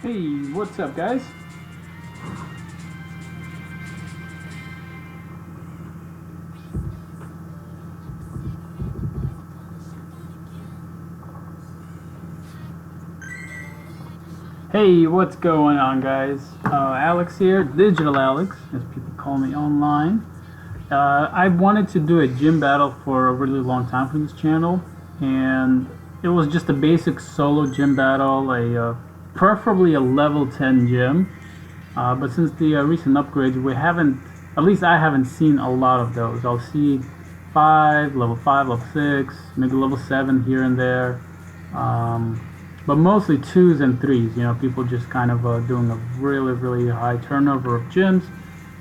Hey, what's up, guys? Hey, what's going on, guys? Alex here, Digital Alex, as people call me online. I wanted to do a gym battle for a really long time for this channel, and it was just a basic solo gym battle, preferably a level 10 gym. But since the recent upgrades, we haven't, at least I haven't seen a lot of those. I'll see level 5, level 6, maybe level 7 here and there. But mostly 2s and 3s, people just kind of doing a really high turnover of gyms,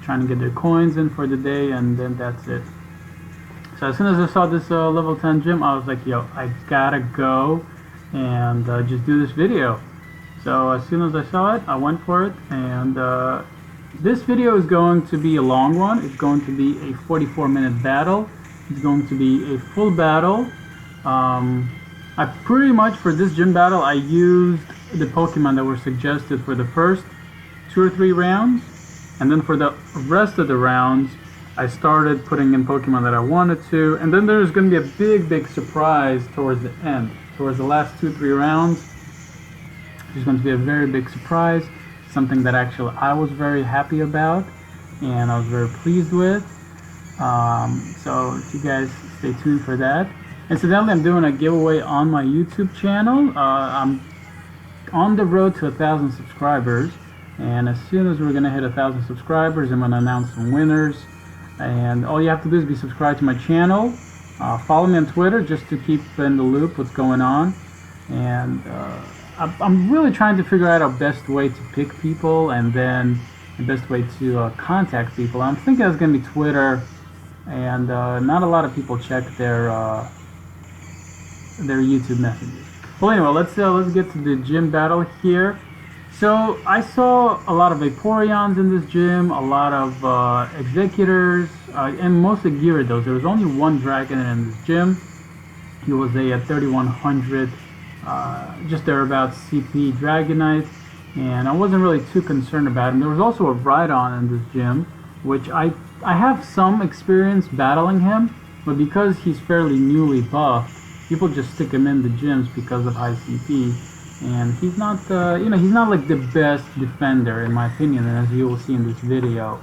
trying to get their coins in for the day, and then that's it. So as soon as I saw this level 10 gym, I was like, yo, I gotta go and just do this video. So as soon as I saw it, I went for it, and this video is going to be a long one. It's going to be a 44-minute battle. It's going to be a full battle. I pretty much, for this gym battle, I used the Pokemon that were suggested for the first 2 or 3 rounds, and then for the rest of the rounds, I started putting in Pokemon that I wanted to, and then there's going to be a big surprise towards the end. Towards the last 2-3 rounds, there's going to be a very big surprise, something that actually I was very happy about, and I was very pleased with. So if you guys stay tuned for that. Incidentally, I'm doing a giveaway on my YouTube channel. I'm on the road to 1,000 subscribers, and as soon as we're going to hit 1,000 subscribers, I'm going to announce some winners. And all you have to do is be subscribed to my channel. Follow me on Twitter just to keep in the loop what's going on. And I'm really trying to figure out a best way to pick people, and then the best way to contact people. I'm thinking it's going to be Twitter, and not a lot of people check their YouTube messages. Well, anyway, let's get to the gym battle here. So I saw a lot of Vaporeons in this gym, a lot of Executors, and mostly Gyarados. There was only one Dragon in this gym. He was a 3100, just thereabouts CP Dragonite, and I wasn't really too concerned about him. There was also a Rhydon in this gym, which I have some experience battling him, but because he's fairly newly buffed, people just stick him in the gyms because of high CP, and he's not, he's not like the best defender in my opinion, and as you will see in this video,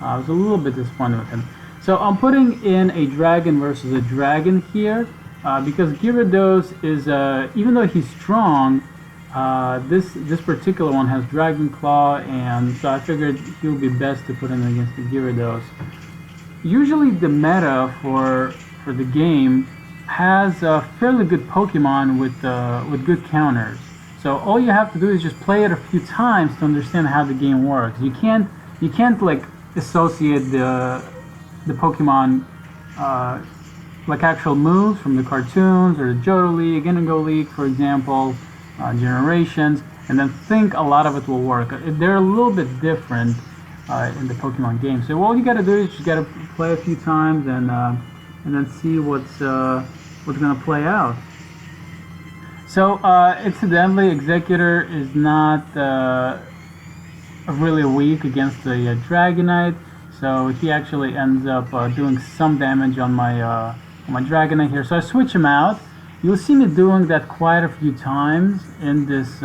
I was a little bit disappointed with him. So I'm putting in a Dragon versus a Dragon here, because Gyarados is, even though he's strong, this particular one has Dragon Claw, and so I figured he would be best to put in against the Gyarados. Usually the meta for the game has fairly good Pokemon with good counters. So all you have to do is just play it a few times to understand how the game works. You can't like associate the Pokemon like actual moves from the cartoons or the Johto League, Indigo League, for example, Generations, and then think a lot of it will work. They're a little bit different in the Pokemon game. So all you got to do is just got to play a few times and then see what's going to play out. So incidentally, Executor is not really weak against the Dragonite, so he actually ends up doing some damage on my Dragonite here. So I switch him out. You'll see me doing that quite a few times in this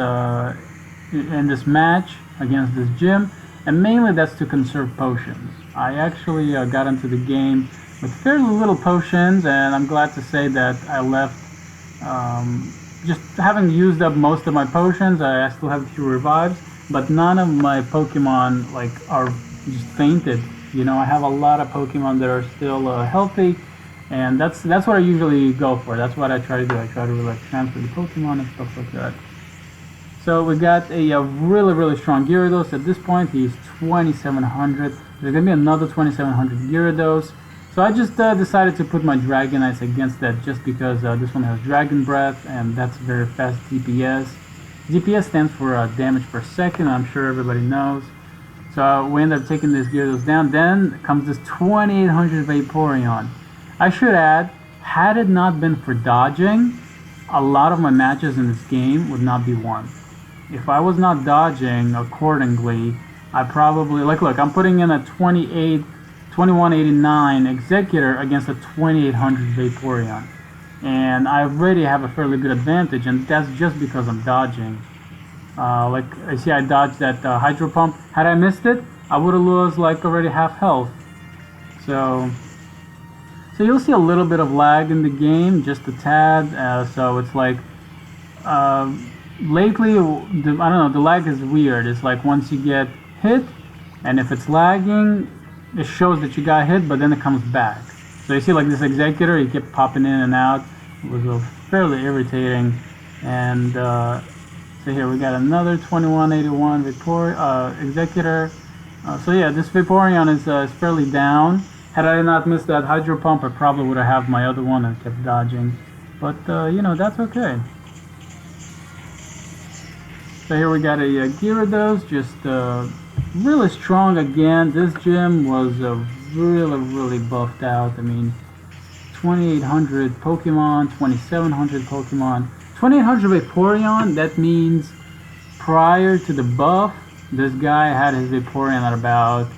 match against this gym, and mainly that's to conserve potions. I actually got into the game with fairly little potions, and I'm glad to say that I left just having used up most of my potions. I still have a few revives, but none of my Pokemon are just fainted. I have a lot of Pokemon that are still healthy, and that's what I usually go for. That's what I try to do. I try to transfer the Pokemon and stuff like that. So we got a really strong Gyarados. At this point, he's 2700. There's gonna be another 2700 Gyarados. So I just decided to put my Dragonites against that, just because this one has Dragon Breath, and that's very fast DPS. DPS stands for damage per second, I'm sure everybody knows. So we end up taking this Gyarados down. Then comes this 2800 Vaporeon. I should add, had it not been for dodging, a lot of my matches in this game would not be won. if I was not dodging accordingly, I probably, like, look, I'm putting in a 2189 Executor against a 2800 Vaporeon. And I already have a fairly good advantage, and that's just because I'm dodging. Like, I see I dodged that Hydro Pump. Had I missed it, I would have lost, like, already half health. So you'll see a little bit of lag in the game, just a tad. So it's like, lately, I don't know, the lag is weird. It's like once you get hit, and if it's lagging, it shows that you got hit, but then it comes back. So you see, like, this Executor, he kept popping in and out. It was fairly irritating. And so here we got another 2181 Executor. So yeah, this Vaporeon is fairly down. Had I not missed that Hydro Pump, I probably would have my other one and kept dodging. But you know, that's okay. So here we got a Gyarados, just really strong again. This gym was really buffed out. I mean, 2800 Pokemon, 2700 Pokemon, 2800 Vaporeon. That means prior to the buff, this guy had his Vaporeon at about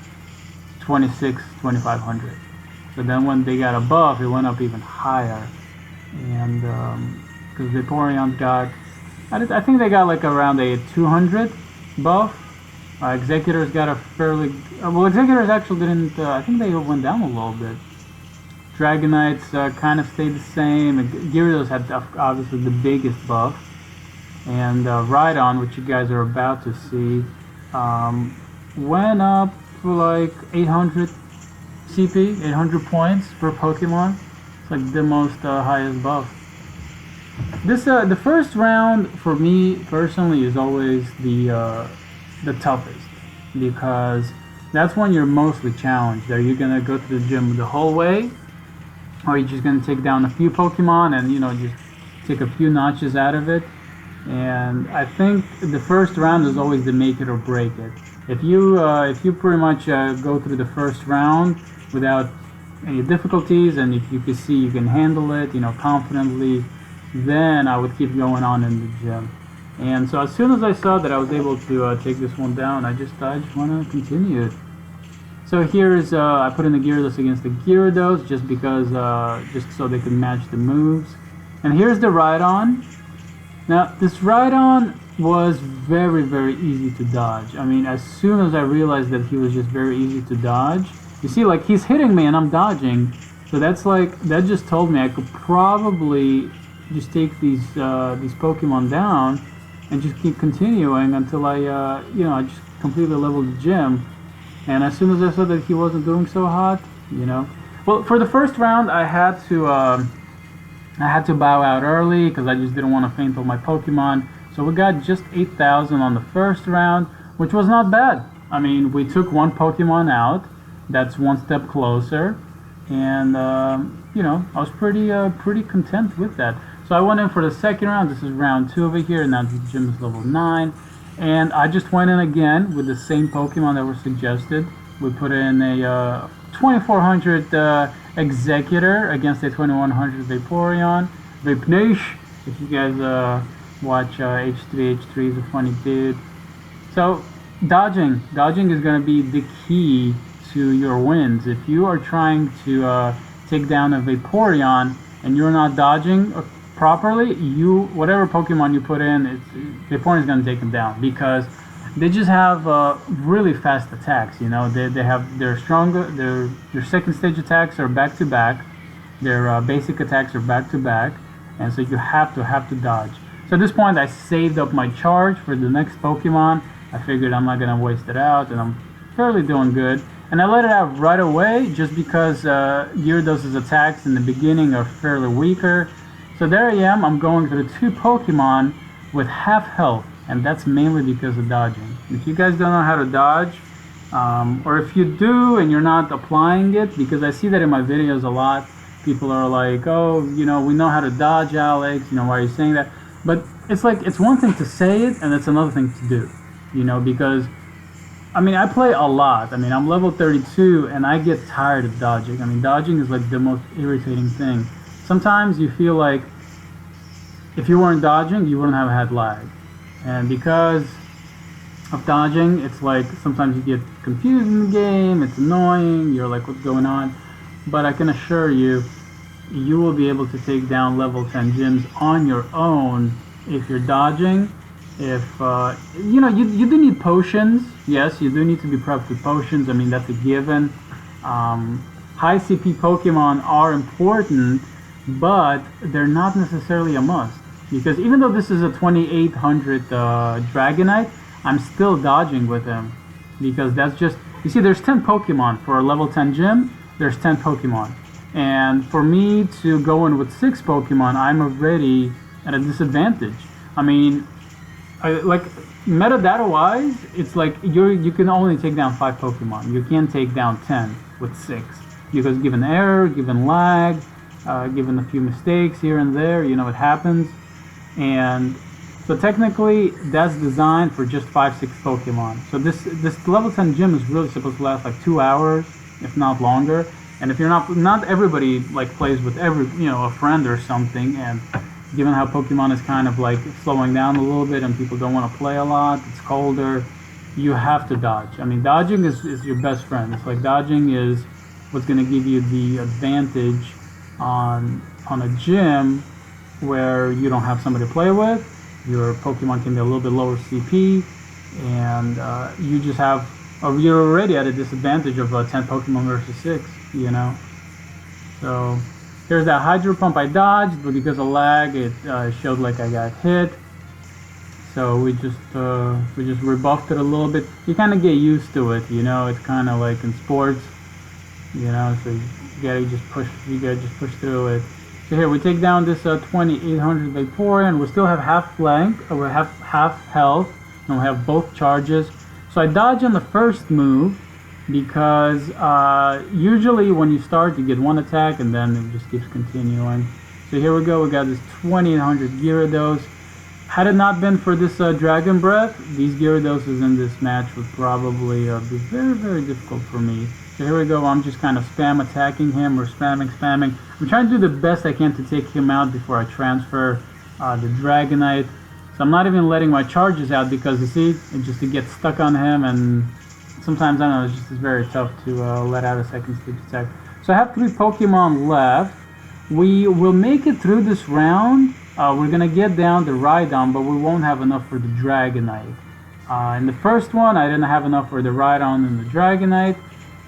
2500. So then when they got a buff, it went up even higher. And because Vaporeon got, I think they got like around a 200 buff. Executors got a fairly, well, Executors actually didn't, I think they went down a little bit. Dragonites kind of stayed the same. Gyarados had obviously the biggest buff. And Rhydon, which you guys are about to see, went up for like 800 CP, 800 points per Pokemon. It's like the most highest buff. This the first round for me personally is always the toughest, because that's when you're mostly challenged. Are you gonna go to the gym the whole way, or are you just gonna take down a few Pokemon and, you know, just take a few notches out of it? And I think the first round is always the make it or break it. If you pretty much go through the first round without any difficulties, and if you can see you can handle it, you know, confidently, then I would keep going on in the gym. And so as soon as I saw that I was able to take this one down, I just want to continue it. So here's I put in the Gyarados against the Gyarados just because just so they can match the moves. And here's the Rhydon. Now this Rhydon was very easy to dodge. I mean, as soon as I realized that he was just very easy to dodge, you see, like, he's hitting me and I'm dodging. So that's like, that just told me I could probably just take these Pokemon down and just keep continuing until I you know, I just completely leveled the gym. And as soon as I saw that he wasn't doing so hot, you know, well, for the first round I had to bow out early because I just didn't want to faint all my Pokemon. So we got just 8,000 on the first round, which was not bad. I mean, we took one Pokemon out. That's one step closer, and you know, I was pretty content with that. So I went in for the second round. This is round 2 over here. Now the gym is level 9, and I just went in again with the same Pokemon that were suggested. We put in a 2400 Executor against a 2100 Vaporeon. Vapnish, if you guys watch H3. H3 is a funny dude. So dodging is going to be the key to your wins. If you are trying to take down a Vaporeon and you're not dodging properly, whatever Pokemon you put in, Vaporeon is going to take them down, because they just have really fast attacks. You know, they have their stronger, their second stage attacks are back to back, their basic attacks are back to back, and so you have to dodge. So at this point, I saved up my charge for the next Pokemon. I figured I'm not going to waste it out, and I'm fairly doing good. And I let it out right away just because Gyarados' attacks in the beginning are fairly weaker. So there I am, I'm going through 2 Pokemon with half health, and that's mainly because of dodging. If you guys don't know how to dodge, or if you do and you're not applying it, because I see that in my videos a lot, people are like, oh, you know, we know how to dodge, Alex, you know, why are you saying that? But it's like, it's one thing to say it, and it's another thing to do, you know, because I mean, I play a lot. I mean, I'm level 32, and I get tired of dodging. I mean, dodging is like the most irritating thing. Sometimes you feel like if you weren't dodging, you wouldn't have had lag. And because of dodging, it's like sometimes you get confused in the game, it's annoying, you're like, what's going on? But I can assure you, you will be able to take down level 10 gyms on your own if you're dodging. If you know, you do need potions. Yes, you do need to be prepped with potions. I mean, that's a given. High CP Pokemon are important, but they're not necessarily a must. Because even though this is a 2800 Dragonite, I'm still dodging with him. Because that's just, you see, there's 10 Pokemon for a level 10 gym. There's 10 Pokemon. And for me to go in with 6 Pokemon, I'm already at a disadvantage. I mean, like metadata wise, it's like you can only take down 5 Pokemon. You can't take down 10 with 6 because given error, given lag, given a few mistakes here and there, you know, it happens. And so technically, that's designed for just 5-6 Pokemon. So this level 10 gym is really supposed to last like 2 hours, if not longer. And if you're not everybody like plays with every, you know, a friend or something, and given how Pokemon is kind of like slowing down a little bit and people don't want to play a lot, it's colder, you have to dodge. I mean, dodging is your best friend. It's like dodging is what's going to give you the advantage on a gym where you don't have somebody to play with. Your Pokemon can be a little bit lower CP, and you just have, or you're already at a disadvantage of 10 Pokemon versus 6, you know. So here's that Hydro Pump I dodged, but because of lag, it showed like I got hit. So we just rebuffed it a little bit. You kind of get used to it, you know. It's kind of like in sports, you know. So you gotta just push through it. So here we take down this 2800 Vaporeon. We still have half length, or we have half health, and we have both charges. So I dodge on the first move because usually when you start, you get one attack and then it just keeps continuing. So here we go. We got this 2800 Gyarados. Had it not been for this Dragon Breath, these Gyaradoses in this match would probably be very, very difficult for me. So here we go, I'm just kind of spam attacking him, or spamming. I'm trying to do the best I can to take him out before I transfer the Dragonite. So I'm not even letting my charges out because, you see, it just to get stuck on him, and sometimes, I don't know, it's very tough to let out a second stage attack. So I have 3 Pokemon left. We will make it through this round. We're going to get down to Rhydon, but we won't have enough for the Dragonite. In the first one, I didn't have enough for the Rhydon and the Dragonite.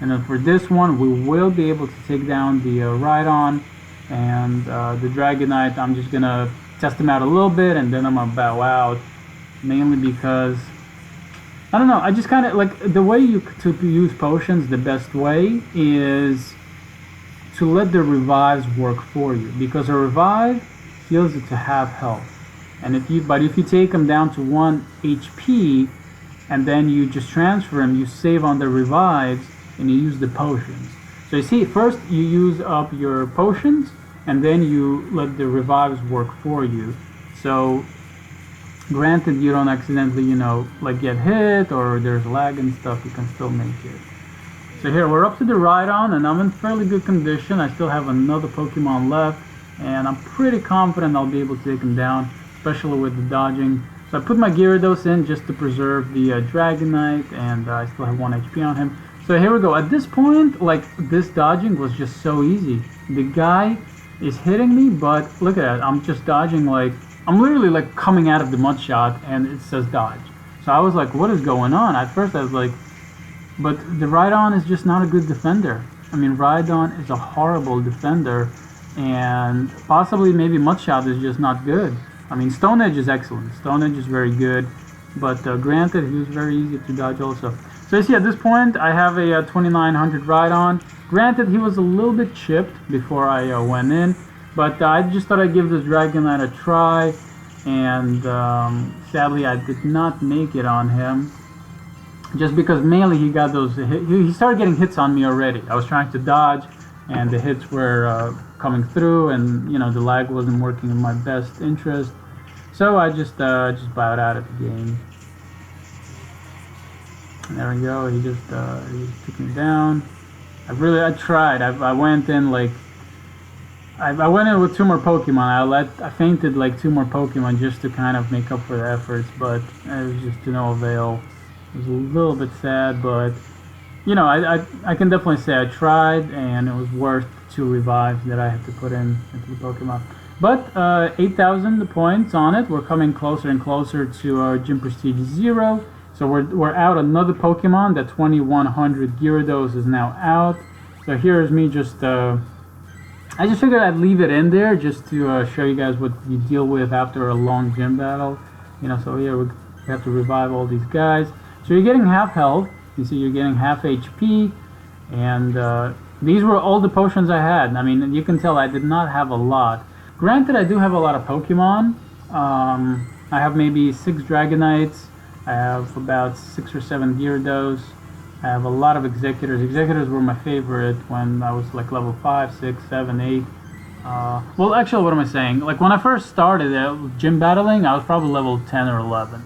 And then for this one, we will be able to take down the Rhydon and the Dragonite. I'm just going to test them out a little bit, and then I'm going to bow out. Mainly because, I don't know, I just kind of, like, the way to use potions, the best way is to let the revives work for you. Because a revive heals it to half health. And if you take them down to 1 HP, and then you just transfer them, you save on the revives, and you use the potions. So you see, first you use up your potions, and then you let the revives work for you. So granted, you don't accidentally, you know, like get hit or there's lag and stuff, you can still make it. So here we're up to the Rhydon, and I'm in fairly good condition. I still have another Pokemon left, and I'm pretty confident I'll be able to take him down, especially with the dodging. So I put my Gyarados in just to preserve the Dragonite, and I still have 1 HP on him. So here we go. At this point, like, this dodging was just so easy. The guy is hitting me, but look at that. I'm just dodging, like, I'm literally like coming out of the mud shot and it says dodge. So I was like, what is going on? At first I was like, but the Rhydon is just not a good defender. I mean, Rhydon is a horrible defender, and possibly maybe mud shot is just not good. I mean, Stone Edge is excellent. Stone Edge is very good, but granted, he was very easy to dodge also. So you see, at this point, I have a 2900 Rhydon. Granted, he was a little bit chipped before I went in, but I just thought I'd give this Dragonite a try, and sadly, I did not make it on him. Just because mainly he got those, he started getting hits on me already. I was trying to dodge, and the hits were coming through, and you know, the lag wasn't working in my best interest. So I just bowed out of the game. And there we go. He just took me down. I tried. I went in like I went in with two more Pokemon. I fainted like two more Pokemon just to kind of make up for the efforts, but it was just to no avail. It was a little bit sad, but you know, I can definitely say I tried, and it was worth two revives that I had to put in into the Pokemon. But 8,000 points on it. We're coming closer and closer to our Gym Prestige 0. So we're out another Pokemon. That 2100 Gyarados is now out. So here's me just... I just figured I'd leave it in there just to show you guys what you deal with after a long gym battle. You know, so here we have to revive all these guys. So you're getting half health. You see you're getting half HP. And these were all the potions I had. I mean, you can tell I did not have a lot. Granted, I do have a lot of Pokemon. I have maybe 6 Dragonites. I have about 6 or 7 Gyarados. I have a lot of Executors. Executors were my favorite when I was like level 5, 6, 7, 8. Well, actually, what am I saying? Like when I first started gym battling, I was probably level 10 or 11.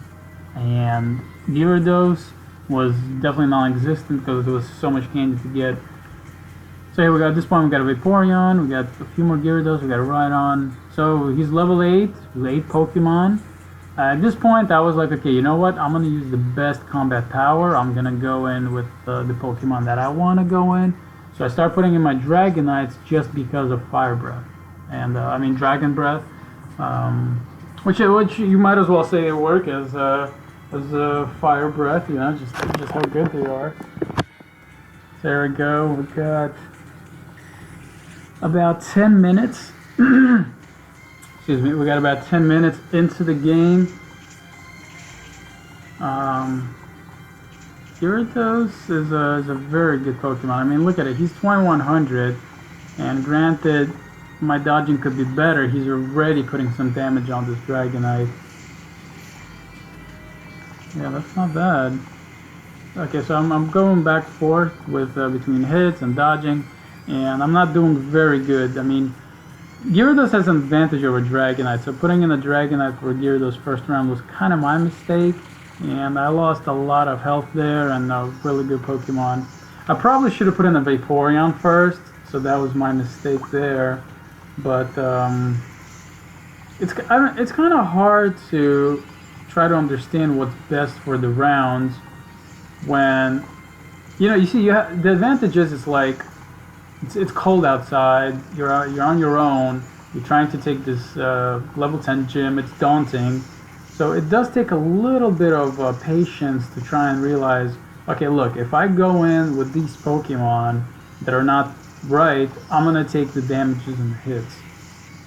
And Gyarados was definitely non-existent because there was so much candy to get. So here we go. At this point, we got a Vaporeon, we got a few more Gyarados, we got a Rhydon. So he's level 8, with 8 Pokemon. At this point, I was like, okay, you know what? I'm going to use the best combat power. I'm going to go in with the Pokemon that I want to go in. So I start putting in my Dragonites just because of Fire Breath. And, I mean, Dragon Breath. Which you might as well say they work as Fire Breath, you know, just how good they are. There we go. We got about 10 minutes. Excuse me, we got about 10 minutes into the game. Gyarados is a very good Pokemon. I mean, look at it. He's 2100, and granted, my dodging could be better. He's already putting some damage on this Dragonite. Yeah, that's not bad. Okay, so I'm going back and forth with between hits and dodging, and I'm not doing very good. I mean, Gyarados has an advantage over Dragonite, so putting in a Dragonite for Gyarados first round was kind of my mistake, and I lost a lot of health there and a really good Pokemon. I probably should have put in a Vaporeon first, so that was my mistake there, but it's kind of hard to try to understand what's best for the rounds when, you see, the advantage is it's like, it's cold outside. You're on your own. You're trying to take this level 10 gym. It's daunting, so it does take a little bit of patience to try and realize, okay, look, if I go in with these Pokemon that are not right, I'm gonna take the damages and the hits.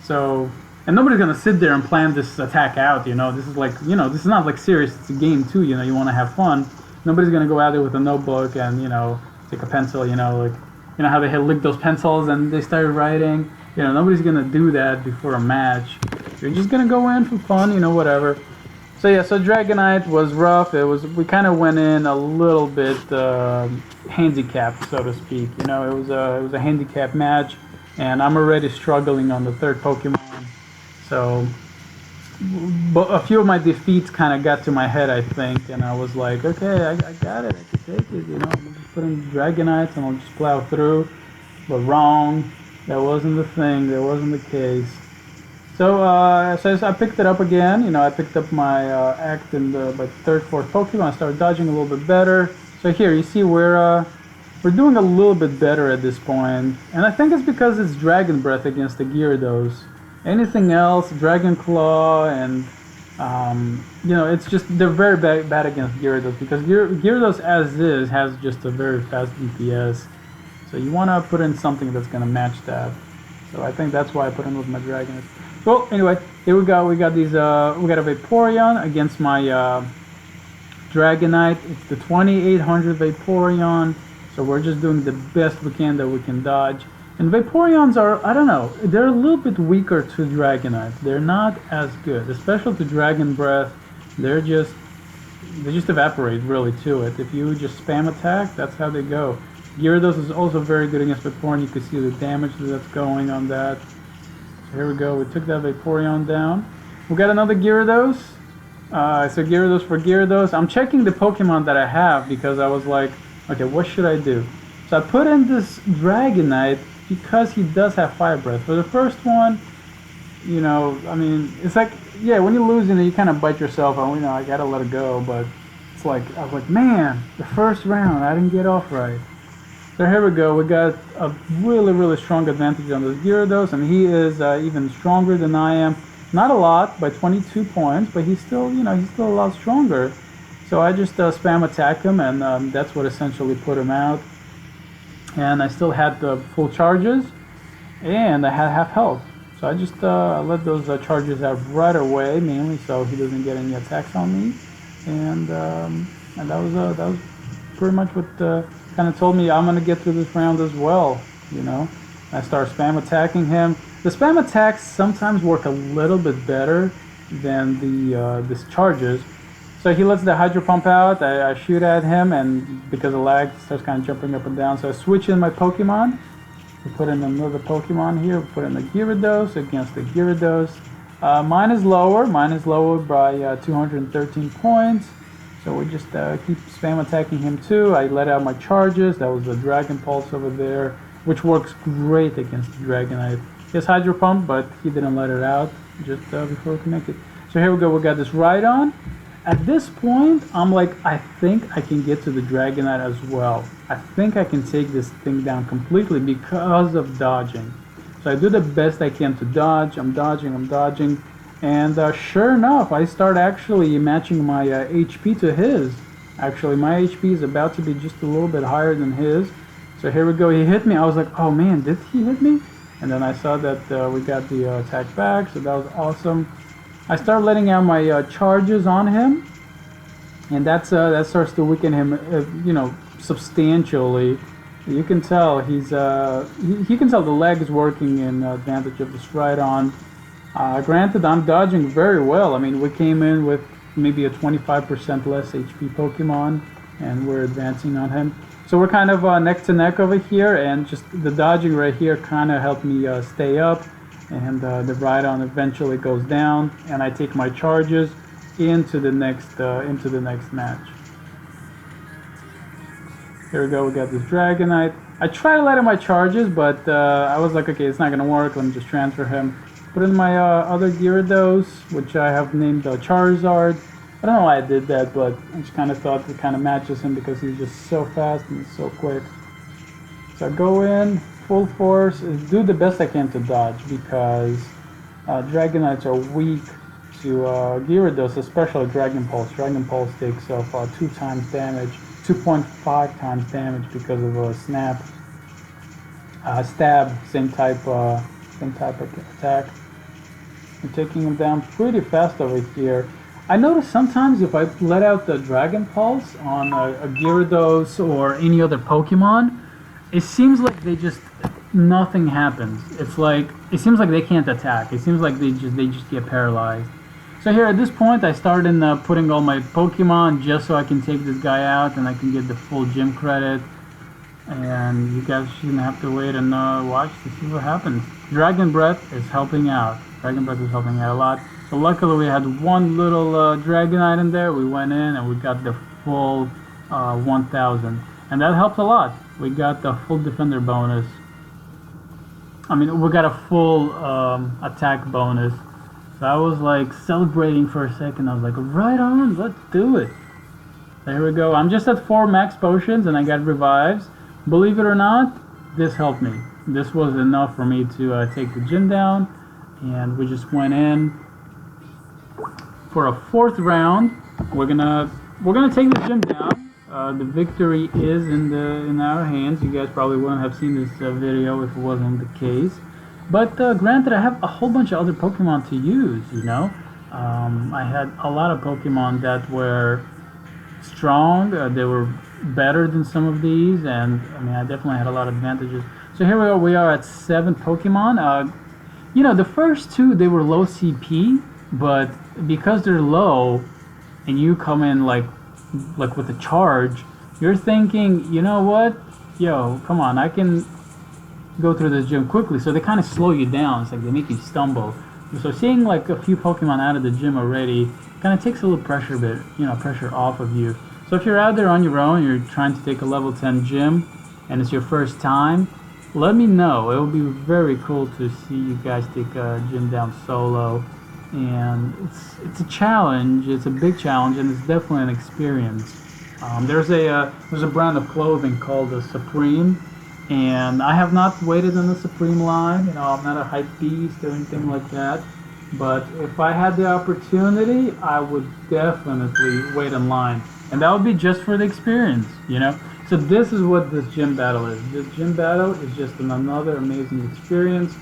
So, and nobody's gonna sit there and plan this attack out. This is like, this is not like serious. It's a game too. You want to have fun. Nobody's gonna go out there with a notebook and take a pencil. Like. You know how they had licked those pencils and they started writing? Nobody's gonna do that before a match. You're just gonna go in for fun, whatever. So yeah, so Dragonite was rough. We kind of went in a little bit handicapped, so to speak. It was a handicap match, and I'm already struggling on the third Pokemon. So, but a few of my defeats kind of got to my head, I think, and I was like, okay, I got it, I can take it, I'm just putting Dragonites and I'll just plow through. But wrong, that wasn't the thing, that wasn't the case. So, I picked it up again, I picked up my act in by third, fourth Pokemon. I started dodging a little bit better. So here, you see we're doing a little bit better at this point, and I think it's because it's Dragon Breath against the Gyarados. Anything else, Dragon Claw, and it's just they're very bad against Gyarados because Gyarados as is has just a very fast DPS. So you want to put in something that's going to match that. So I think that's why I put in with my Dragon. Well, anyway, here we go. We got these. We got a Vaporeon against my Dragonite. It's the 2800 Vaporeon. So we're just doing the best we can that we can dodge. And Vaporeons are, I don't know, they're a little bit weaker to Dragonite. They're not as good, especially to Dragon Breath. They just evaporate really to it. If you just spam attack, that's how they go. Gyarados is also very good against Vaporeon. You can see the damage that's going on that. So here we go. We took that Vaporeon down. We got another Gyarados. So Gyarados for Gyarados. I'm checking the Pokemon that I have because I was like, okay, what should I do? So I put in this Dragonite because he does have fire breath. For the first one, you know, I mean, it's like, yeah, when you lose, you kind of bite yourself. Oh, you know, I gotta let it go. But it's like, I was like, man, the first round, I didn't get off right. So here we go. We got a really, really strong advantage on this Gyarados, and he is even stronger than I am. Not a lot, by 22 points, but he's still, you know, he's still a lot stronger. So I just spam attack him, and that's what essentially put him out. And I still had the full charges, and I had half health. So I just let those charges out right away, mainly so he doesn't get any attacks on me. And that was pretty much what kind of told me I'm gonna get through this round as well. You know, I start spam attacking him. The spam attacks sometimes work a little bit better than the charges. So he lets the Hydro Pump out, I shoot at him, and because of lag, he starts kind of jumping up and down. So I switch in my Pokemon. We put in another Pokemon here. We put in the Gyarados against the Gyarados. Mine is lower by 213 points. So we just keep spam attacking him too. I let out my charges. That was the Dragon Pulse over there, which works great against the Dragonite. He has Hydro Pump, but he didn't let it out just before it connected. So here we go. We got this Rhydon. At this point, I'm like, I think I can get to the Dragonite as well. I think I can take this thing down completely because of dodging. So I do the best I can to dodge. I'm dodging. And sure enough, I start actually matching my HP to his. Actually, my HP is about to be just a little bit higher than his. So here we go. He hit me. I was like, oh man, did he hit me? And then I saw that we got the attack back. So that was awesome. I start letting out my charges on him, and that starts to weaken him, you know, substantially. You can tell he can tell the leg is working in advantage of this Rhydon. Granted, I'm dodging very well. I mean, we came in with maybe a 25% less HP Pokemon, and we're advancing on him. So we're kind of neck to neck over here, and just the dodging right here kind of helped me stay up. And the Rhydon eventually goes down, and I take my charges into the next match. Here we go. We got this Dragonite. I try to let in my charges, but I was like, okay, it's not gonna work. Let me just transfer him. Put in my other Gyarados, which I have named Charizard. I don't know why I did that, but I just kind of thought it kind of matches him because he's just so fast and so quick. So I go in. Full force, do the best I can to dodge because Dragonites are weak to Gyarados, especially Dragon Pulse. Dragon Pulse takes off 2 times damage, 2.5 times damage because of a snap, stab, same type of attack. I'm taking him down pretty fast over here. I notice sometimes if I let out the Dragon Pulse on a Gyarados or any other Pokemon, it seems like nothing happens. It's like, it seems like they can't attack. It seems like they just get paralyzed. So here at this point, I started putting all my Pokemon just so I can take this guy out and I can get the full gym credit. And you guys shouldn't have to wait and watch to see what happens. Dragon Breath is helping out. Dragon Breath is helping out a lot. So luckily we had one little Dragonite in there. We went in and we got the full 1000. And that helped a lot. We got the full defender bonus. I mean, we got a full attack bonus. So I was like celebrating for a second. I was like, right on, let's do it. There we go. I'm just at 4 max potions and I got revives. Believe it or not, this helped me. This was enough for me to take the gym down. And we just went in for a 4th round. We're gonna take the gym down. The victory is in our hands. You guys probably wouldn't have seen this video if it wasn't the case. But granted, I have a whole bunch of other Pokemon to use, you know. I had a lot of Pokemon that were strong. They were better than some of these, and I mean, I definitely had a lot of advantages. So here we are at 7 Pokemon. You know, the first 2, they were low CP, but because they're low, and you come in like with a charge, you're thinking, you know what, yo, come on, I can go through this gym quickly. So they kind of slow you down. It's like they make you stumble. So seeing like a few Pokemon out of the gym already kind of takes a little pressure off of you. So if you're out there on your own, you're trying to take a level 10 gym, and it's your first time, let me know. It would be very cool to see you guys take a gym down solo, and it's a challenge. It's a big challenge, and it's definitely an experience. There's a brand of clothing called the Supreme, and I have not waited in the Supreme line. You know, I'm not a hype beast or anything like that. But if I had the opportunity, I would definitely wait in line, and that would be just for the experience. You know. So this is what this gym battle is. This gym battle is just another amazing experience,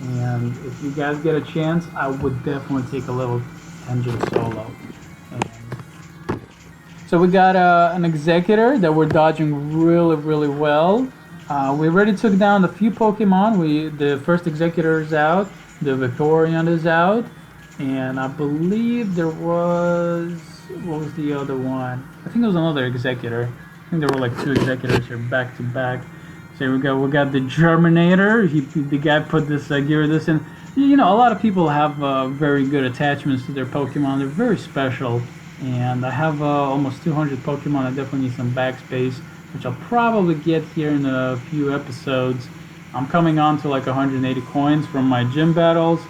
and if you guys get a chance, I would definitely take a level 10 gym solo. And so we got an executor that we're dodging really, really well. We already took down a few Pokemon. The first executor is out, the Vaporeon is out, and I believe there was, what was the other one? I think it was another executor. I think there were like two executors here back to back. So here we go. We got the Germinator. The guy put this Gyarados in. You know, a lot of people have very good attachments to their Pokemon. They're very special. And I have almost 200 Pokemon. I definitely need some backspace, which I'll probably get here in a few episodes. I'm coming on to like 180 coins from my gym battles.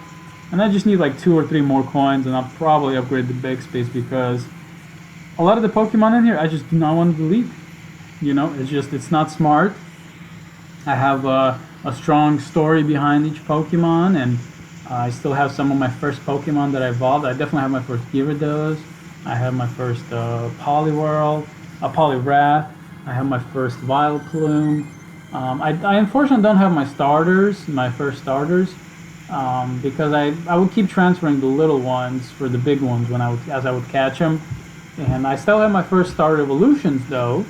And I just need like 2 or 3 more coins, and I'll probably upgrade the backspace because a lot of the Pokemon in here I just do not want to delete. You know, it's not smart. I have a strong story behind each Pokemon, and I still have some of my first Pokemon that I evolved. I definitely have my first Gyarados. I have my first Poliwhirl, Poliwrath. I have my first Vileplume. I unfortunately don't have my starters, my first starters, because I would keep transferring the little ones for the big ones as I would catch them. And I still have my first starter evolutions though.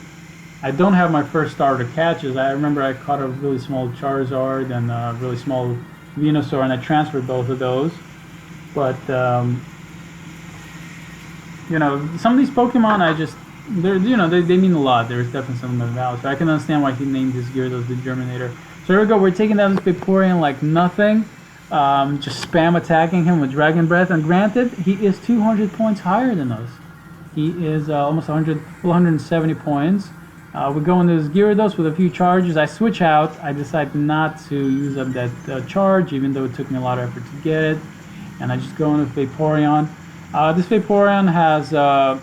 I don't have my first starter catches. I remember I caught a really small Charizard and a really small Venusaur, and I transferred both of those. But you know, some of these Pokemon they mean a lot. There's definitely some of them valid. So I can understand why he named this Gyarados the Germinator. So here we go. We're taking down this Vaporeon like nothing. Just spam attacking him with Dragon Breath. And granted, he is 200 points higher than us. He is almost 170 points. We go into this Gyarados with a few charges. I switch out. I decide not to use up that charge, even though it took me a lot of effort to get it. And I just go into Vaporeon. This Vaporeon has a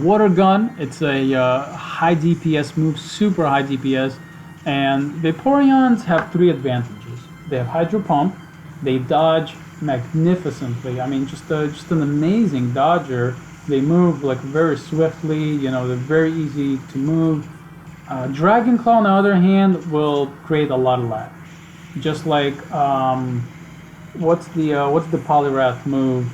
Water Gun. It's a high DPS move, super high DPS. And Vaporeons have 3 advantages. They have Hydro Pump. They dodge magnificently. I mean, just an amazing dodger. They move like very swiftly, you know, they're very easy to move. Dragon Claw, on the other hand, will create a lot of lag. Just like, what's the Poliwrath move?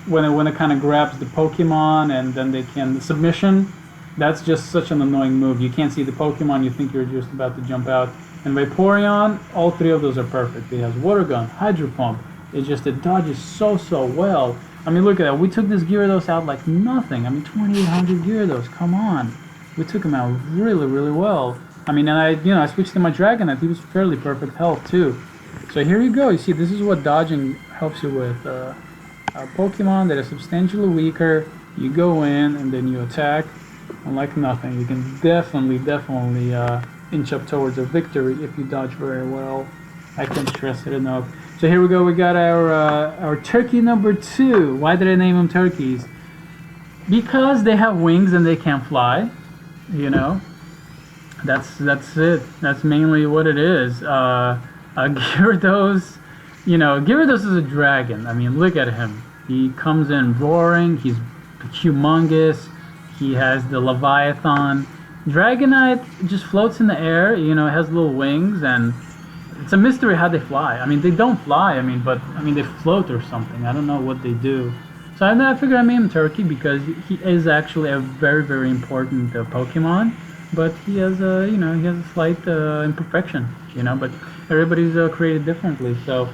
When it kind of grabs the Pokemon and then the submission, that's just such an annoying move. You can't see the Pokemon, you think you're just about to jump out. And Vaporeon, all 3 of those are perfect. It has Water Gun, Hydro Pump. It dodges so well. I mean, look at that. We took this Gyarados out like nothing. I mean, 2,800 Gyarados. Come on. We took him out really, really well. I mean, and I switched to my Dragonite. He was fairly perfect health, too. So here you go. You see, this is what dodging helps you with. A Pokemon that is substantially weaker, you go in and then you attack. And like nothing, you can definitely inch up towards a victory if you dodge very well. I can't stress it enough. So here we go. We got our turkey number 2. Why did I name them turkeys? Because they have wings and they can fly. You know, that's it. That's mainly what it is. Gyarados, Gyarados is a dragon. I mean, look at him. He comes in roaring. He's humongous. He has the Leviathan. Dragonite just floats in the air. Has little wings, and it's a mystery how they fly. I mean, they don't fly. They float or something. I don't know what they do. So I figured I named him Turkey because he is actually a very, very important Pokemon. But he has a slight imperfection. But everybody's created differently. So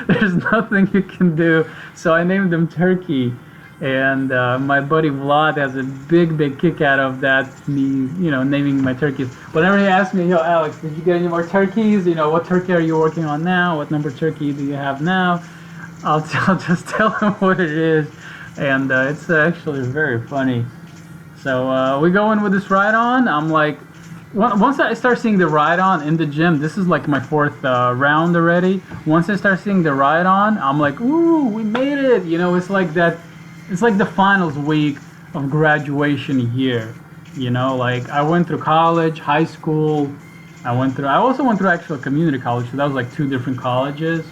there's nothing you can do. So I named him Turkey. And my buddy Vlad has a big kick out of that, me, naming my turkeys. Whenever he asks me, Alex, did you get any more turkeys? What turkey are you working on now? What number turkey do you have now? I'll just tell him what it is. And it's actually very funny. So we go in with this Rhydon. I'm like, once I start seeing the Rhydon in the gym, this is like my fourth round already. Once I start seeing the Rhydon, I'm like, ooh, we made it. You know, it's like that. It's like the finals week of graduation year. You know, like I went through college, high school. I also went through actual community college. So that was like two different colleges,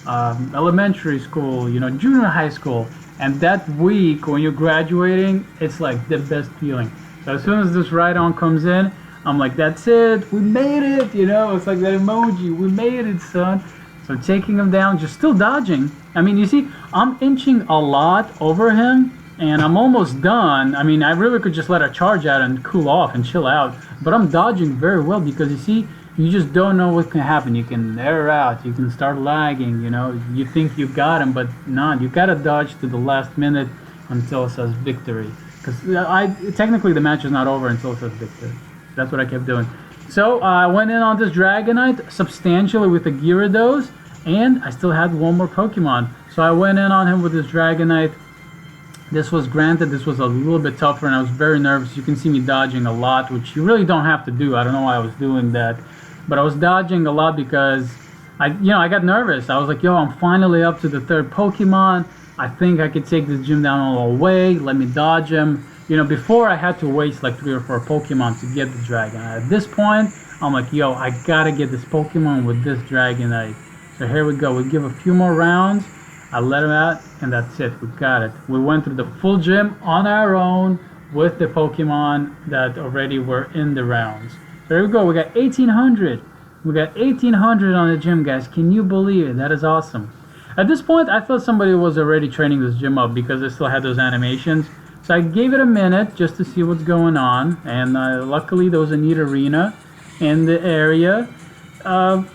elementary school, you know, junior high school. And that week when you're graduating, it's like the best feeling. So as soon as this Rhydon comes in, I'm like, that's it, we made it, you know, it's like that emoji, we made it, son. So taking him down, just still dodging. I mean, you see, I'm inching a lot over him, and I'm almost done. I mean, I really could just let her charge out and cool off and chill out, but I'm dodging very well because you see, you just don't know what can happen. You can error out, you can start lagging, you know, you think you got him, but not. You gotta dodge to the last minute until it says victory. Because technically the match is not over until it says victory. That's what I kept doing. So I went in on this Dragonite substantially with the Gyarados, and I still had one more Pokemon. So I went in on him with this Dragonite. This was granted, this was a little bit tougher, and I was very nervous. You can see me dodging a lot, which you really don't have to do. I don't know why I was doing that, but I was dodging a lot because I got nervous. I was like, yo, I'm finally up to the third Pokemon. I think I could take this gym down all the way. Let me dodge him. You know, before I had to waste like 3 or 4 Pokemon to get the Dragonite. At this point, I'm like, yo, I gotta get this Pokemon with this Dragonite. So here we go. We give a few more rounds. I let him out, and that's it. We got it. We went through the full gym on our own with the Pokemon that already were in the rounds. So here we go. We got 1,800. We got 1,800 on the gym, guys. Can you believe it? That is awesome. At this point, I thought somebody was already training this gym up because I still had those animations. So I gave it a minute just to see what's going on, and luckily there was a neat arena in the area.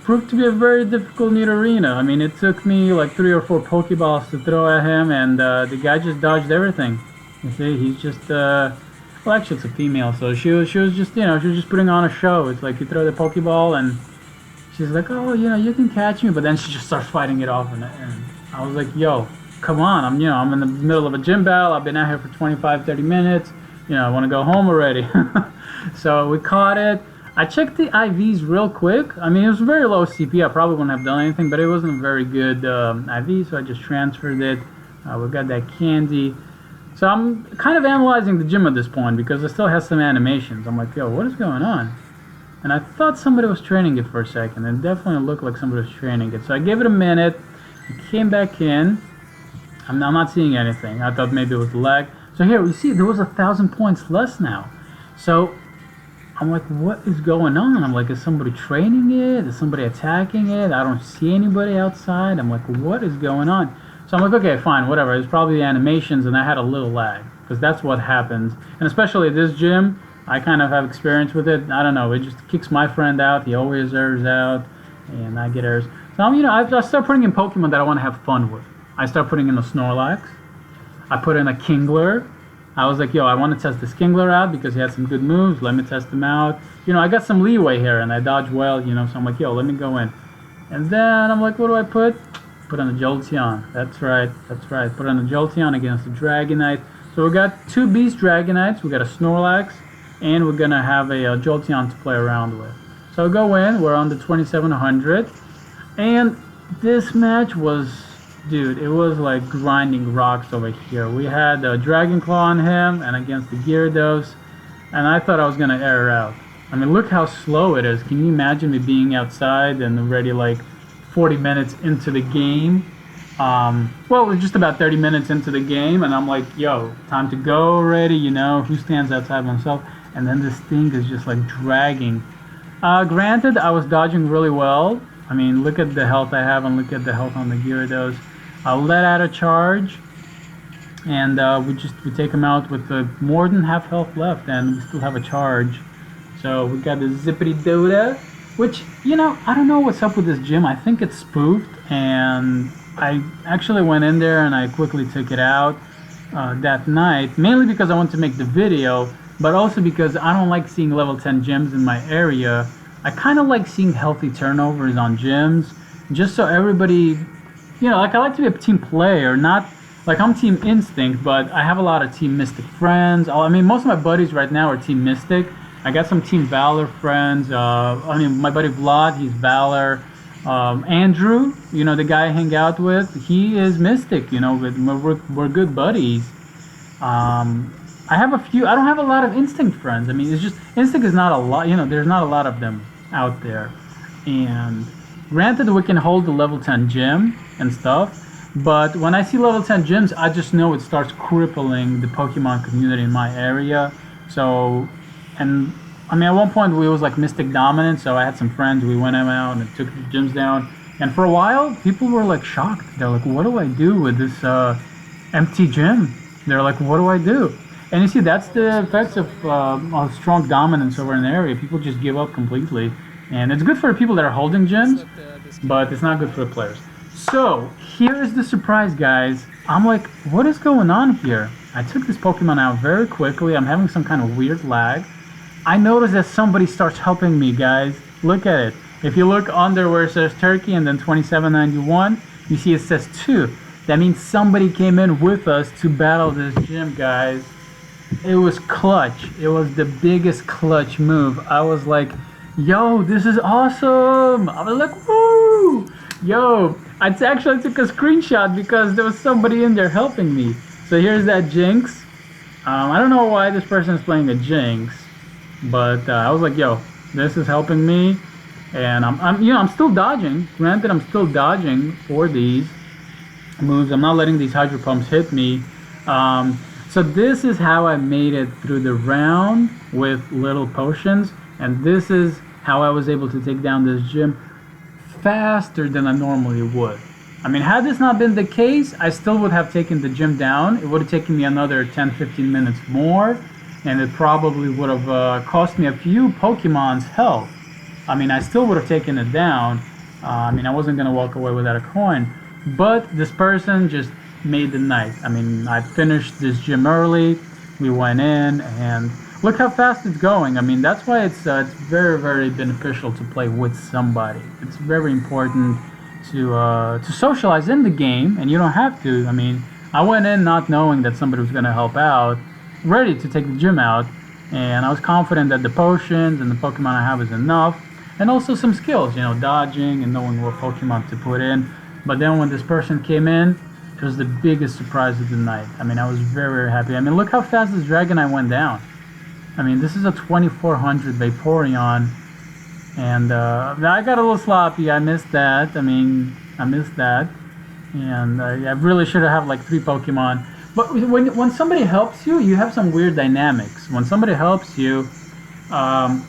Proved to be a very difficult neat arena. I mean, it took me like 3 or 4 Pokeballs to throw at him, and the guy just dodged everything. You see, he's just, well, actually it's a female, so she was just, you know, she was just putting on a show. It's like you throw the Pokeball, and she's like, oh, you know, you can catch me, but then she just starts fighting it off, and I was like, yo, come on, I'm in the middle of a gym battle. I've been out here for 25-30 minutes. You know, I want to go home already. So we caught it. I checked the IVs real quick. I mean, it was very low CP. I probably wouldn't have done anything, but it wasn't a very good IV, so I just transferred it. We got that candy. So I'm kind of analyzing the gym at this point because it still has some animations. I'm like, yo, what is going on? And I thought somebody was training it for a second. It definitely looked like somebody was training it. So I gave it a minute. I came back in. I'm not seeing anything. I thought maybe it was lag. So here, you see, there was 1,000 points less now. So I'm like, what is going on? I'm like, is somebody training it? Is somebody attacking it? I don't see anybody outside. I'm like, what is going on? So I'm like, okay, fine, whatever. It's probably the animations, and I had a little lag because that's what happens. And especially this gym, I kind of have experience with it. I don't know. It just kicks my friend out. He always errors out, and I get errors. So you know, I start putting in Pokemon that I want to have fun with. I start putting in a Snorlax. I put in a Kingler. I was like, yo, I want to test this Kingler out because he had some good moves. Let me test him out. You know, I got some leeway here, and I dodge well, you know, so I'm like, yo, let me go in. And then I'm like, what do I put? Put on the Jolteon. That's right. Put on the Jolteon against the Dragonite. So we got 2 Beast Dragonites. We got a Snorlax, and we're going to have a Jolteon to play around with. So I go in. We're on the 2,700. And this match was... dude, it was like grinding rocks over here. We had a Dragon Claw on him and against the Gyarados, and I thought I was going to error out. I mean, look how slow it is. Can you imagine me being outside and already like 40 minutes into the game? Well, it was just about 30 minutes into the game, and I'm like, yo, time to go already, you know, who stands outside myself? And then this thing is just like dragging. Granted, I was dodging really well. I mean, look at the health I have, and look at the health on the Gyarados. I'll let out a charge, and we take him out with more than half health left, and we still have a charge. So we got the Zippity Doda, which, you know, I don't know what's up with this gym. I think it's spoofed, and I actually went in there and I quickly took it out that night, mainly because I wanted to make the video, but also because I don't like seeing level 10 gyms in my area. I kind of like seeing healthy turnovers on gyms, just so everybody, you know, like I like to be a team player, not like I'm Team Instinct, but I have a lot of Team Mystic friends. I mean, most of my buddies right now are Team Mystic, I got some Team Valor friends. I mean, my buddy Vlad, he's Valor. Andrew, you know, the guy I hang out with, he is Mystic. You know, we're good buddies. I have a few. I don't have a lot of Instinct friends. I mean, it's just Instinct is not a lot. You know, there's not a lot of them out there. And granted, we can hold the level 10 gym and stuff. But when I see level 10 gyms, I just know it starts crippling the Pokemon community in my area. So, and I mean, at one point we was like Mystic dominant, so I had some friends. We went out and took the gyms down. And for a while, people were like shocked. They're like, "What do I do with this empty gym?" They're like, "What do I do?" And you see, that's the effects of strong dominance over an area. People just give up completely. And it's good for the people that are holding gyms, but it's not good for the players. So, here's the surprise, guys. I'm like, what is going on here? I took this Pokemon out very quickly. I'm having some kind of weird lag. I noticed that somebody starts helping me, guys. Look at it. If you look under where it says Turkey and then 2791, you see it says 2. That means somebody came in with us to battle this gym, guys. It was clutch. It was the biggest clutch move. I was like, yo, this is awesome. I was like, woo! Yo, I actually took a screenshot because there was somebody in there helping me. So here's that Jinx. I don't know why this person is playing a Jinx, but I was like, yo, this is helping me, and I'm still dodging. Granted, I'm still dodging for these moves. I'm not letting these Hydro Pumps hit me. So this is how I made it through the round with little potions, and this is how I was able to take down this gym faster than I normally would. I mean, had this not been the case, I still would have taken the gym down. It would have taken me another 10-15 minutes more, and it probably would have cost me a few Pokemon's health. I mean, I still would have taken it down. I mean, I wasn't going to walk away without a coin, but this person just made the night. I mean, I finished this gym early, we went in, and look how fast it's going. I mean, that's why it's very, very beneficial to play with somebody. It's very important to socialize in the game, and you don't have to. I mean, I went in not knowing that somebody was going to help out, ready to take the gym out, and I was confident that the potions and the Pokemon I have is enough, and also some skills, you know, dodging and knowing what Pokemon to put in. But then when this person came in, it was the biggest surprise of the night. I mean, I was very, very happy. I mean, look how fast this Dragonite went down. I mean, this is a 2400 Vaporeon, and I got a little sloppy. I missed that. I mean, I missed that, and I really should have like 3 Pokemon. But when somebody helps you, you have some weird dynamics. When somebody helps you,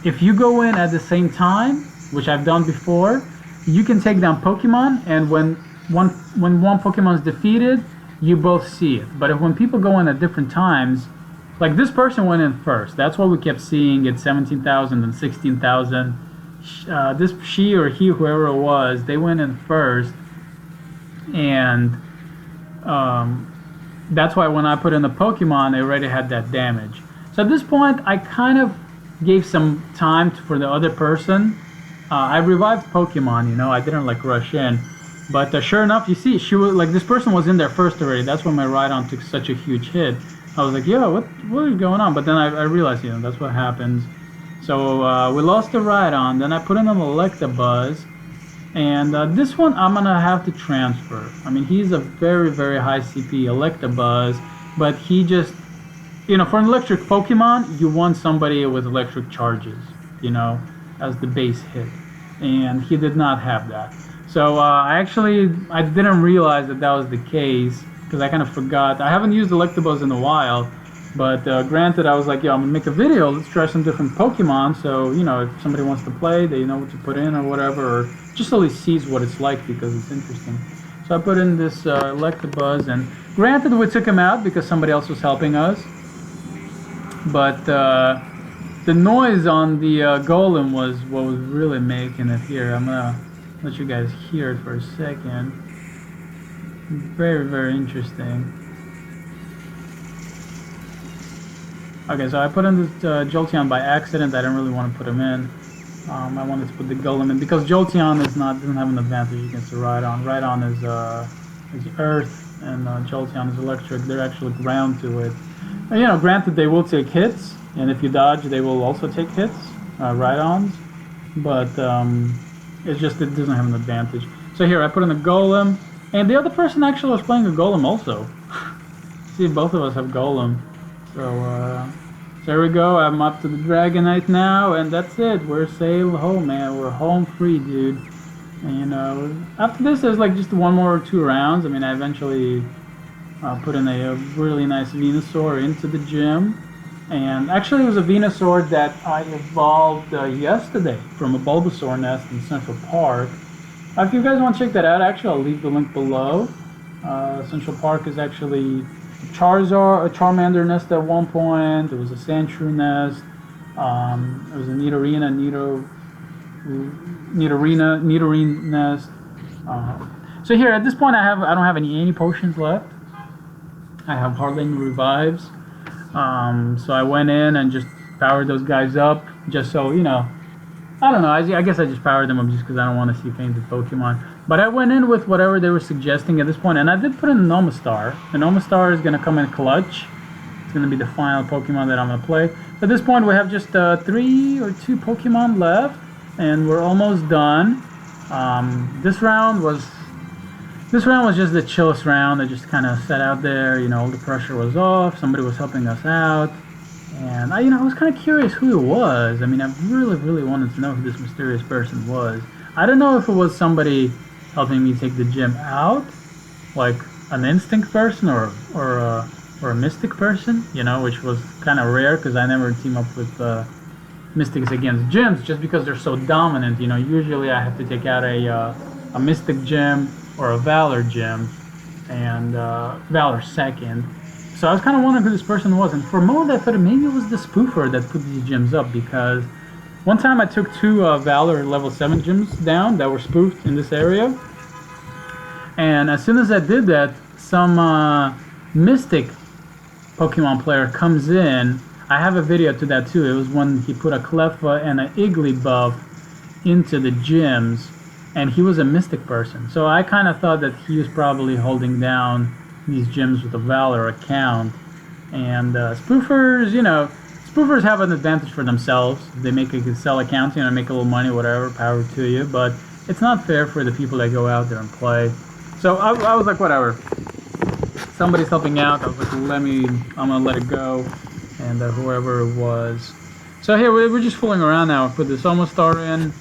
if you go in at the same time, which I've done before, you can take down Pokemon, and when one Pokemon is defeated, you both see it. But when people go in at different times, like this person went in first. That's what we kept seeing at 17,000 and 16,000. She or he, whoever it was, they went in first. And that's why when I put in the Pokemon, they already had that damage. So at this point, I kind of gave some time for the other person. I revived Pokemon, you know, I didn't like rush in. But sure enough, you see, she was like, this person was in there first already. That's when my Rhydon took such a huge hit. I was like, yo, what is going on? But then I realized, you know, that's what happens. So we lost the Rhydon. Then I put in an Electabuzz. And this one I'm going to have to transfer. I mean, he's a very, very high CP Electabuzz. But he just, you know, for an electric Pokemon, you want somebody with electric charges, you know, as the base hit. And he did not have that. So I didn't realize that was the case, because I kind of forgot. I haven't used Electabuzz in a while, but granted, I was like, yo, I'm going to make a video, let's try some different Pokemon, so, you know, if somebody wants to play, they know what to put in or whatever, or just at least sees what it's like, because it's interesting. So I put in this Electabuzz, and granted, we took him out because somebody else was helping us, but the noise on the Golem was what was really making it here. I'm going to let you guys hear it for a second. Very, very interesting. Okay, so I put in this Jolteon by accident. I didn't really want to put him in. I wanted to put the Golem in because Jolteon doesn't have an advantage against the Rhydon. Rhydon is Earth, and Jolteon is Electric. They're actually ground to it. You know, granted they will take hits, and if you dodge, they will also take hits, Rhydons. But it's just it doesn't have an advantage. So here I put in a golem, and the other person actually was playing a golem also. See, both of us have golem. So there we go. I'm up to the Dragonite now, and that's it. We're sailed home, man. We're home free, dude. And, you know, after this, there's like just one more or two rounds. I mean, I eventually put in a really nice Venusaur into the gym. And actually, it was a Venusaur that I evolved yesterday from a Bulbasaur nest in Central Park. If you guys want to check that out, actually, I'll leave the link below. Central Park is actually a Charmander nest at one point. There was a Sandshrew nest. There was a Nidorine nest. So here, at this point, I don't have any potions left. I have hardly any revives. So I went in and just powered those guys up, just so, you know, I don't know, I guess I just powered them up just because I don't want to see fainted Pokemon. But I went in with whatever they were suggesting at this point, and I did put in the Nomastar. The Nomastar is going to come in clutch. It's going to be the final Pokemon that I'm going to play. At this point, we have just 3 or 2 Pokemon left, and we're almost done. This round was just the chillest round. I just kind of sat out there, you know, all the pressure was off, somebody was helping us out, and I was kind of curious who it was. I mean, I really wanted to know who this mysterious person was. I don't know if it was somebody helping me take the gym out, like an instinct person or a mystic person, you know, which was kind of rare because I never team up with mystics against gyms just because they're so dominant. You know, usually I have to take out a mystic gym or a Valor gym, and Valor second. So I was kind of wondering who this person was, and for a moment I thought maybe it was the spoofer that put these gyms up, because one time I took 2 Valor level 7 gyms down that were spoofed in this area, and as soon as I did that, some Mystic Pokemon player comes in. I have a video to that too. It was when he put a Cleffa and an Igglybuff into the gyms, and he was a Mystic person. So I kind of thought that he was probably holding down these gyms with a Valor account. And spoofers, you know, spoofers have an advantage for themselves. They can sell accounts, you know, make a little money, whatever, power to you. But it's not fair for the people that go out there and play. So I was like, whatever. Somebody's helping out. I was like, I'm gonna let it go. And whoever it was. So here we're just fooling around now. I put this Omastar in.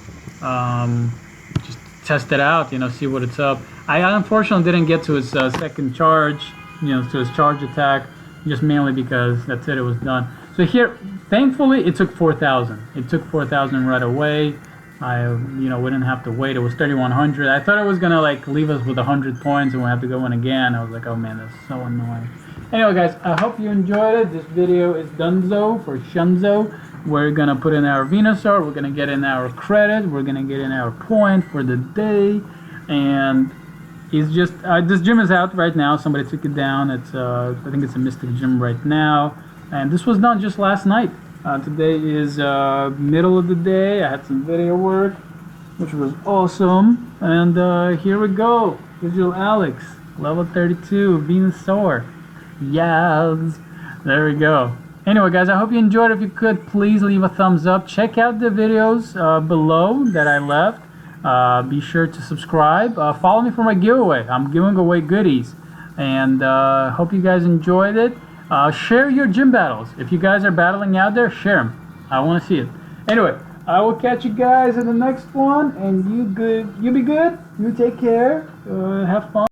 Just test it out, you know, see what it's up. I unfortunately didn't get to his second charge, you know, to his charge attack, just mainly because that's it, it was done. So here, thankfully, it took 4,000. It took 4,000 right away. We didn't have to wait. It was 3,100. I thought it was gonna like leave us with 100 points and we have to go in again. I was like, oh man, that's so annoying. Anyway, guys, I hope you enjoyed it. This video is donezo for Shunzo. We're gonna put in our Venusaur. We're gonna get in our credit. We're gonna get in our point for the day, and it's just this gym is out right now. Somebody took it down. It's I think it's a Mystic gym right now, and this was done just last night. Today is middle of the day. I had some video work, which was awesome, and here we go. Digital Alex, level 32, Venusaur. Yes, there we go. Anyway, guys, I hope you enjoyed. If you could, please leave a thumbs up. Check out the videos below that I left. Be sure to subscribe. Follow me for my giveaway. I'm giving away goodies, and hope you guys enjoyed it. Share your gym battles. If you guys are battling out there, share them. I want to see it. Anyway, I will catch you guys in the next one, and you be good. You take care. Have fun.